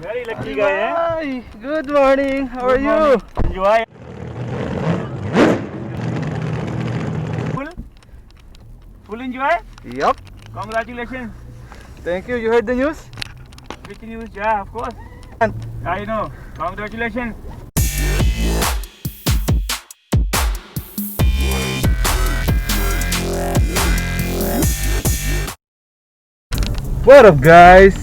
Very lucky guy, eh? Hi, good morning. How are you? Enjoy. Full enjoy? Yup. Congratulations. Thank you. You heard the news? Which news? Yeah, of course. I know. Congratulations. What up guys?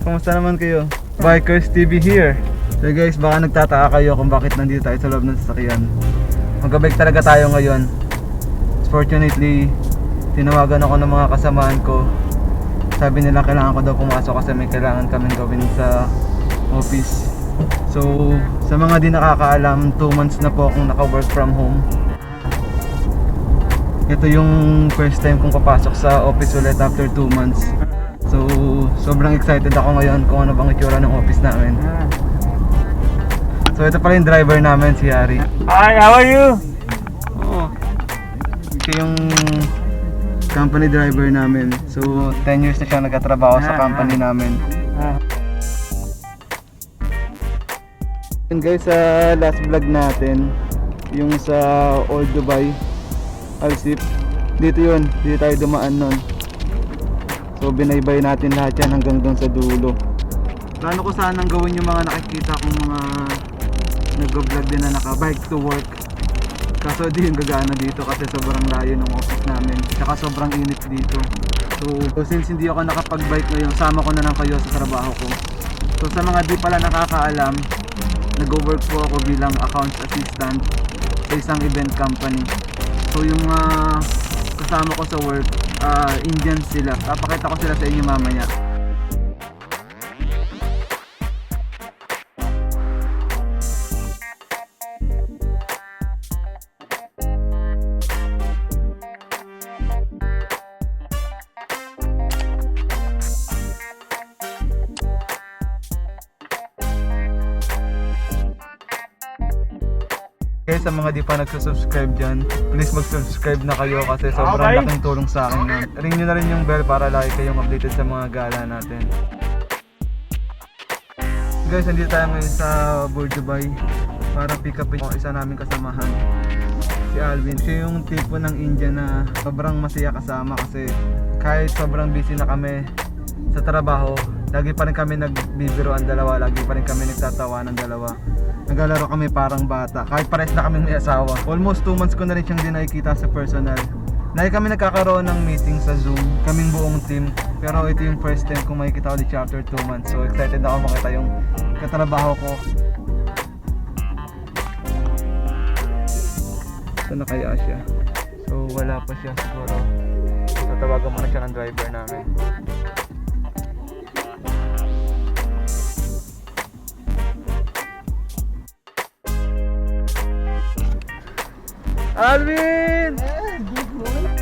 Kamusta naman kayo? Bikers TV here. So guys, baka nagtataka kayo kung bakit nandito tayo sa loob ng sasakyan. Mag-bike talaga tayo ngayon. Fortunately, tinawagan ako ng mga kasamaan ko. Sabi nila kailangan ko daw pumasok kasi may kailangan kaming gawin sa office. So, sa mga di nakakaalam, 2 months na po akong naka-work from home. Ito yung first time kong papasok sa office ulit after 2 months. So, sobrang excited ako ngayon kung ano bang itsura ng office namin. So, ito pala yung driver namin, si Harry. Hi, how are you? Oo. Ito yung company driver namin. So, 10 years na siya nagkatrabaho sa company namin. And guys, sa last vlog natin, yung sa Old Dubai, Alsip, dito yun, dito tayo dumaan nun. So binaybay natin lahat yan hanggang doon sa dulo. Plano ko sanang gawin yung mga nakikita kong mga nag-vlog din na naka-bike to work. Kaso di yung gagana dito kasi sobrang layo ng office namin. Tsaka sobrang init dito. So since hindi ako nakapag-bike ngayon, sama ko na lang kayo sa trabaho ko. So sa mga di pala nakakaalam, nag-work po ako bilang accounts assistant sa isang event company. So yung kasama ko sa work, Indian sila. Papakita ko sila sa inyo mamaya. Guys, sa mga di pa nagsusubscribe dyan, please mag-subscribe na kayo kasi sobrang laking tulong sa akin nun. Ring nyo na rin yung bell para lagi kayong updated sa mga gala natin. Guys, nandito tayo ngayon sa Burj Dubai para pick up yung isa naming kasamahan, si Alvin. Siya yung tipo ng Indian na sobrang masaya kasama kasi kahit sobrang busy na kami sa trabaho, lagi pa rin kami nagbibiro ang dalawa, lagi pa rin kami nagtatawa ng dalawa. Naglalaro kami parang bata, kahit pares na kami may asawa. Almost 2 months ko na rin siyang di nakikita sa personal. Lagi kami nagkakaroon ng meeting sa Zoom, kaming buong team. Pero ito yung first time kong makikita ulit siya after 2 months. So excited ako makita yung katrabaho ko. So nakaya siya. So wala pa siya siguro. Tatawagan muna siya ng driver namin. Alvin! Good morning.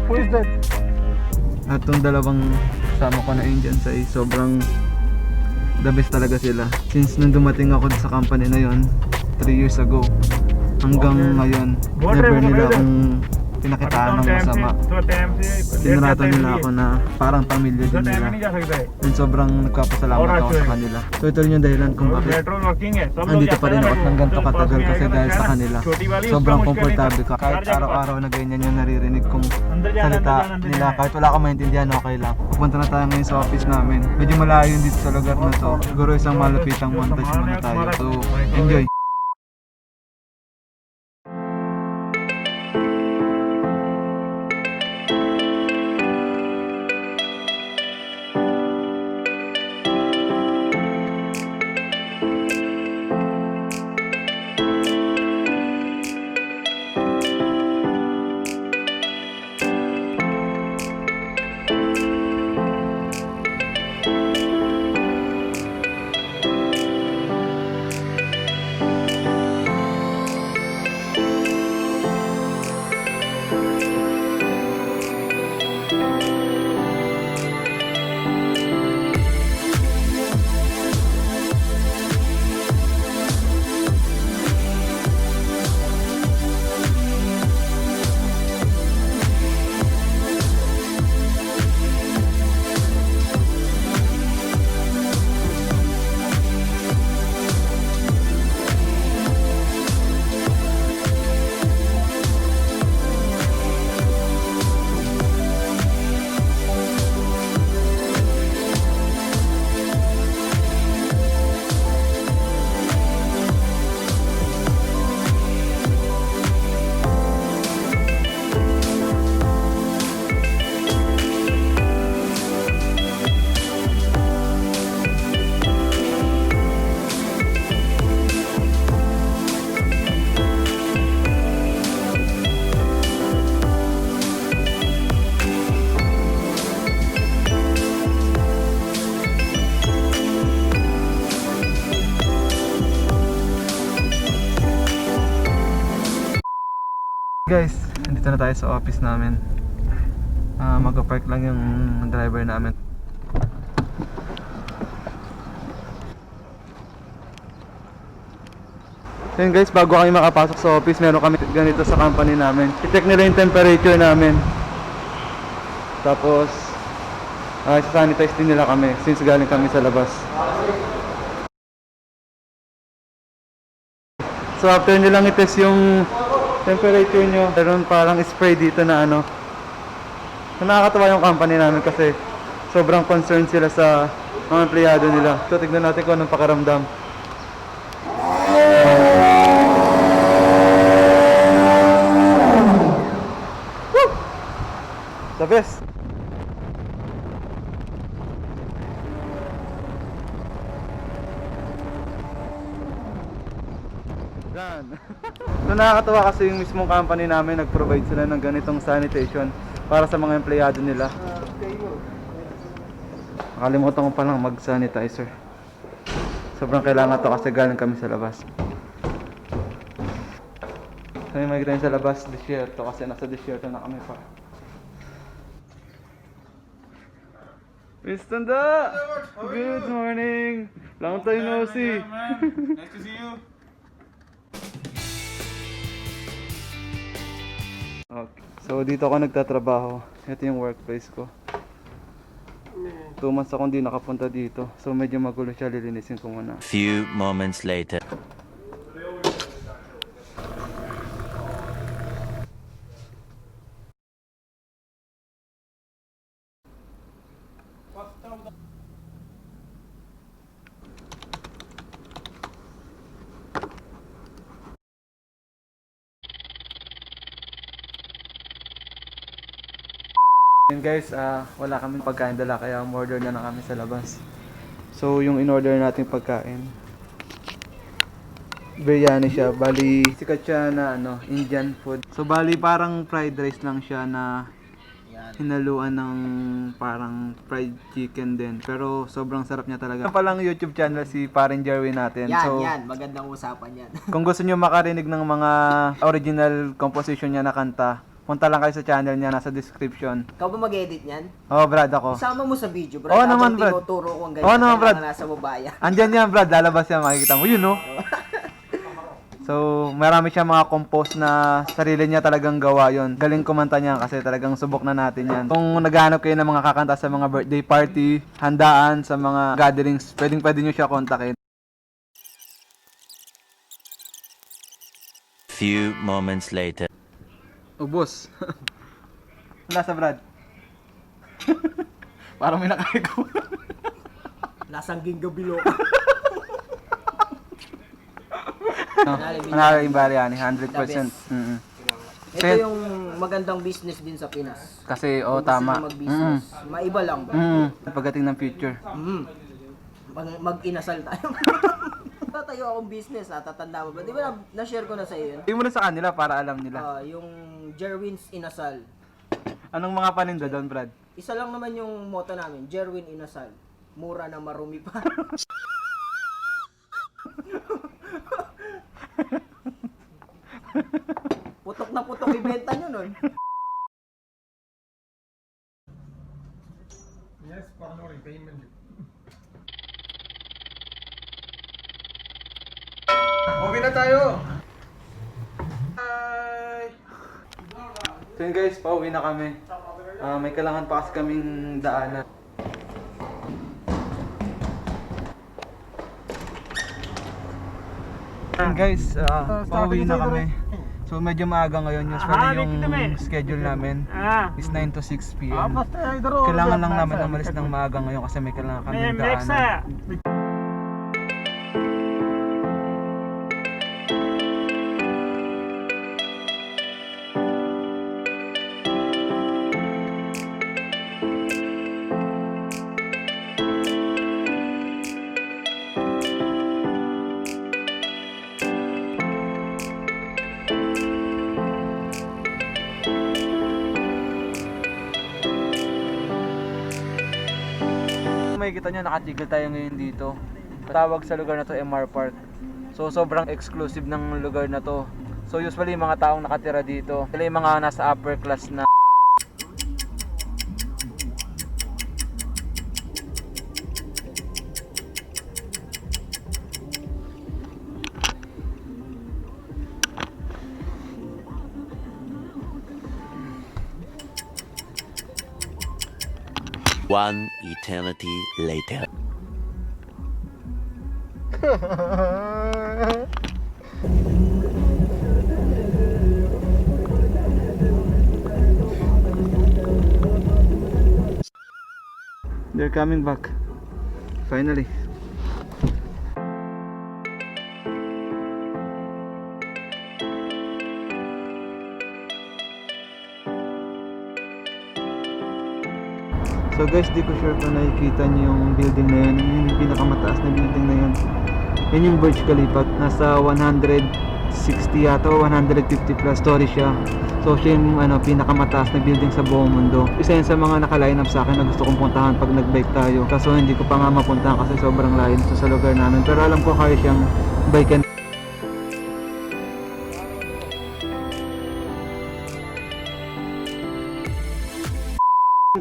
Who is that? At itong dalawang kasama ko na Indian ay sobrang the best talaga sila. Since nung dumating ako sa company na yon 3 years ago hanggang ngayon, never nila akong pinakitaan ng masama. Tinrato nila ako na parang pamilya din nila. And sobrang nagpapasalamat ako sa kanila. So ito rin yung dahilan kung bakit andito pa rin ako at ng ganito katagal kasi dahil sa kanila. Sobrang komportable ka. Kahit araw-araw na ganyan yung naririnig kong salita nila. Kahit wala akong maintindihan, okay lang. Pupunta na tayo ngayon sa office namin. Medyo malayo dito sa lugar na to. Siguro isang malapitang montage muna tayo. So enjoy! Guys, nandito na tayo sa office namin. Mag-park lang yung driver namin. Yun guys, bago kami makapasok sa office, meron kami ganito sa company namin. I-check nila yung temperature namin. Tapos sanitize din nila kami since galing kami sa labas. So after nilang i-test yung temperature nyo, meron parang spray dito na ano. Nakakatawa yung company namin kasi sobrang concerned sila sa mga empleyado nila. So tignan natin kung anong pakiramdam. Woo! The best! So nakakatawa kasi yung mismong company namin nag-provide sila ng ganitong sanitation para sa mga empleyado nila. Nakalimutan ko palang mag-sanitizer. Sobrang kailangan to kasi galing kami sa labas. Kami magiging sa labas, desierto kasi nasa desierto na kami pa. Mr. Da! Good morning! Long time no see! Nice to see you. Okay. So dito ako nagtatrabaho. Ito yung workplace ko. 2 months akong hindi nakapunta dito. So medyo magulo siya, lilinisin ko muna. Few moments later. Yun guys, wala kaming pagkain dala kaya umorder na lang kami sa labas. So yung in-order nating pagkain, biryani siya. Bali, sikat siya na Indian food. So bali parang fried rice lang siya na hinaluan ng parang fried chicken din. Pero sobrang sarap niya talaga. Ano palang YouTube channel si Paring Jerwin natin. Yan, magandang usapan yan. Kung gusto niyo makarinig ng mga original composition niya na kanta, punta lang kayo sa channel niya, nasa description. Ikaw ba mag-edit niyan? Oh, Brad, ako. Isama mo sa video, Brad. Oo naman, Brad. Tinuturo ko ang ganyan. Oo naman, Brad. Nasa babayan. Andyan yan, Brad. Lalabas yan. Makikita mo. Yun, no? So, marami siyang mga compose na sarili niya talagang gawa yon. Galing kumanta niya kasi talagang subok na natin yan. Kung naghahanap kayo ng mga kakanta sa mga birthday party, handaan, sa mga gatherings, pwede nyo siya kontakin. Few moments later. Ubos. Wala sa Brad. Parang may nakain ko. Lasang ginggabilo. Manalo yung Biryani, 100%. Mm-hmm. Ito yung magandang business din sa Pinas. Kasi, Kung tama. gusto nyo mag-business, maiba lang ba? Pagdating ng future. Mag-inasal tayo. Tatayo akong business, tatanda mo ba? Di ba na-share ko na sa iyo yun? Hindi mo na sa kanila para alam nila. Yung Jerwin's Inasal. Anong mga paninda doon, Brad? Isa lang naman yung motto namin, Jerwin Inasal. Mura na marumi pa. Putok na putok ibenta nyo nun. Yes, for no repayment. Uwi na tayo. Bye. So yun guys, pauwi na kami. May kailangan pa kasi kaming daanan. Yun guys, pauwi na kami. So medyo maaga ngayon, usually yung schedule namin is 9 to 6 p.m. Kailangan lang namin umalis ng maaga ngayon kasi may kailangan kaming daanan. Makikita nyo, nakatigil tayo ngayon dito. Tawag sa lugar na to MR Park. So sobrang exclusive ng lugar na to. So usually mga taong nakatira dito, sila yung mga nasa upper class na. One eternity later. They're coming back. Finally. So guys, di ko sure kung nakikita niyo yung building na yun, yung pinakamataas na building na yun. Yan yung Burj Khalifa, nasa 160 yata o 150 plus story siya. So siya yung pinakamataas na building sa buong mundo. Isa yan sa mga naka-line up sa akin na gusto kong puntahan pag nag-bike tayo. Kaso hindi ko pa nga mapuntahan kasi sobrang layo sa lugar namin. Pero alam ko kaya siyang bikean.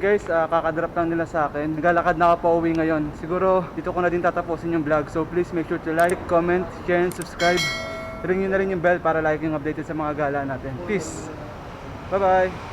Guys, kakadrop lang nila sa akin. Naglalakad na ako pa uwi ngayon. Siguro dito ko na din tatapusin yung vlog. So please make sure to like, comment, share, and subscribe. Ring nyo na rin yung bell para like yung updated sa mga gala natin. Peace! Bye bye!